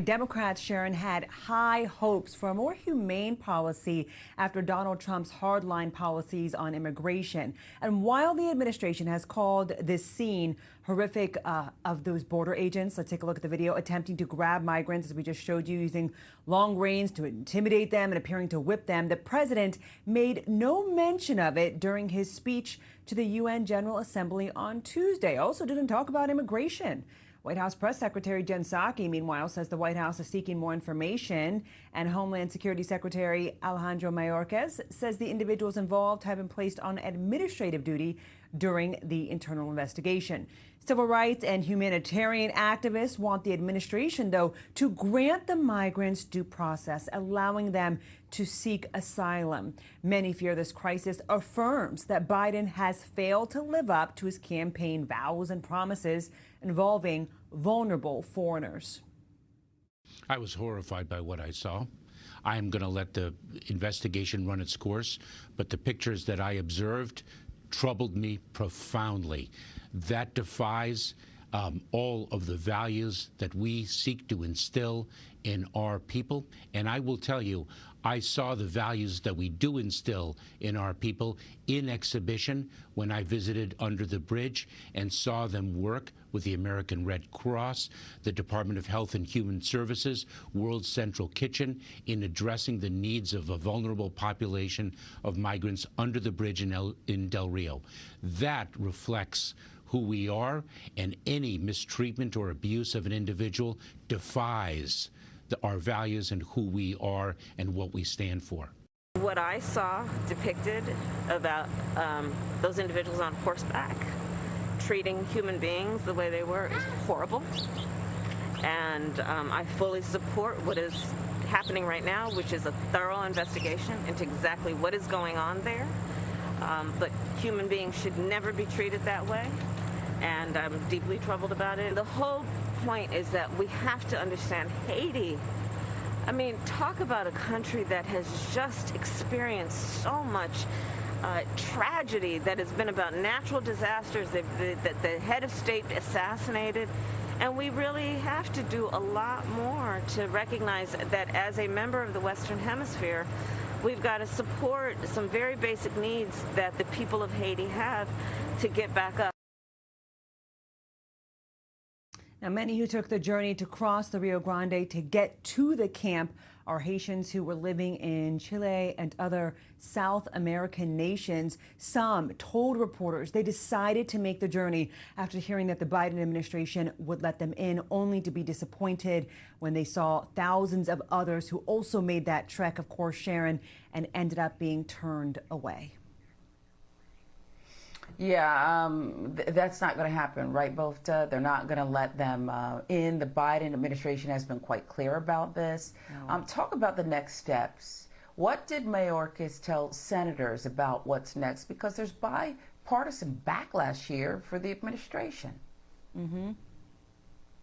Democrats, Sharon, had high hopes for a more humane policy after Donald Trump's hardline policies on immigration. And while the administration has called this scene horrific of those border agents, let's take a look at the video, attempting to grab migrants, as we just showed you, using long reins to intimidate them and appearing to whip them, the president made no mention of it during his speech to the UN General Assembly on Tuesday. Also didn't talk about immigration. White House Press Secretary Jen Psaki, meanwhile, says the White House is seeking more information, and Homeland Security Secretary Alejandro Mayorkas says the individuals involved have been placed on administrative duty during the internal investigation. Civil rights and humanitarian activists want the administration, though, to grant the migrants due process, allowing them to seek asylum. Many fear this crisis affirms that Biden has failed to live up to his campaign vows and promises involving vulnerable foreigners. I was horrified by what I saw. I am going to let the investigation run its course, but the pictures that I observed troubled me profoundly. That defies all of the values that we seek to instill in our people. And I will tell you, I saw the values that we do instill in our people in exhibition when I visited Under the Bridge and saw them work with the American Red Cross, the Department of Health and Human Services, World Central Kitchen, in addressing the needs of a vulnerable population of migrants under the bridge in Del Rio. That reflects who we are, and any mistreatment or abuse of an individual defies our values and who we are and what we stand for. What I saw depicted about those individuals on horseback treating human beings the way they were is horrible. And I fully support what is happening right now, which is a thorough investigation into exactly what is going on there. But human beings should never be treated that way. And I'm deeply troubled about it. The whole point is that we have to understand Haiti. I mean, talk about a country that has just experienced so much tragedy that has been about natural disasters, that the head of state assassinated. And we really have to do a lot more to recognize that as a member of the Western Hemisphere, we've got to support some very basic needs that the people of Haiti have to get back up. Now, many who took the journey to cross the Rio Grande to get to the camp are Haitians who were living in Chile and other South American nations. Some told reporters they decided to make the journey after hearing that the Biden administration would let them in, only to be disappointed when they saw thousands of others who also made that trek, of course, Sharon, and ended up being turned away. Yeah, that's not going to happen, right, Bofta? They're not going to let them in. The Biden administration has been quite clear about this. No. Talk about the next steps. What did Mayorkas tell senators about what's next? Because there's bipartisan backlash here for the administration. Mm-hmm.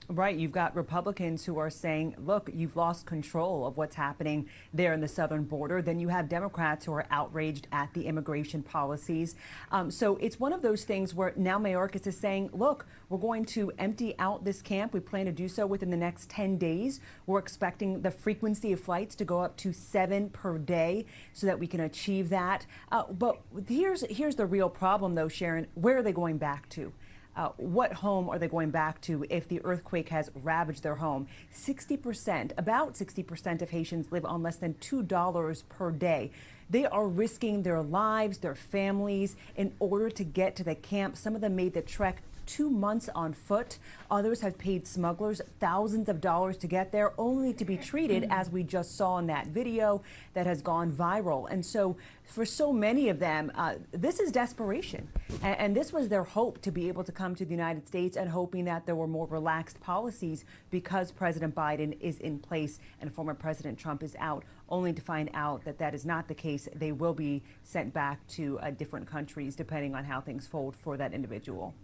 Right. You've got Republicans who are saying, look, you've lost control of what's happening there in the southern border. Then you have Democrats who are outraged at the immigration policies. So it's one of those things where now Mayorkas is saying, look, we're going to empty out this camp. We plan to do so within the next 10 days. We're expecting the frequency of flights to go up to 7 per day so that we can achieve that. But here's the real problem, though, Sharon. Where are they going back to? What home are they going back to if the earthquake has ravaged their home? About 60% of Haitians live on less than $2 per day. They are risking their lives, their families, in order to get to the camp. Some of them made the trek 2 months on foot. Others have paid smugglers thousands of dollars to get there, only to be treated, as we just saw in that video that has gone viral. And so for so many of them, this is desperation. And this was their hope, to be able to come to the United States, and hoping that there were more relaxed policies because President Biden is in place and former President Trump is out, only to find out that that is not the case. They will be sent back to different countries depending on how things fold for that individual.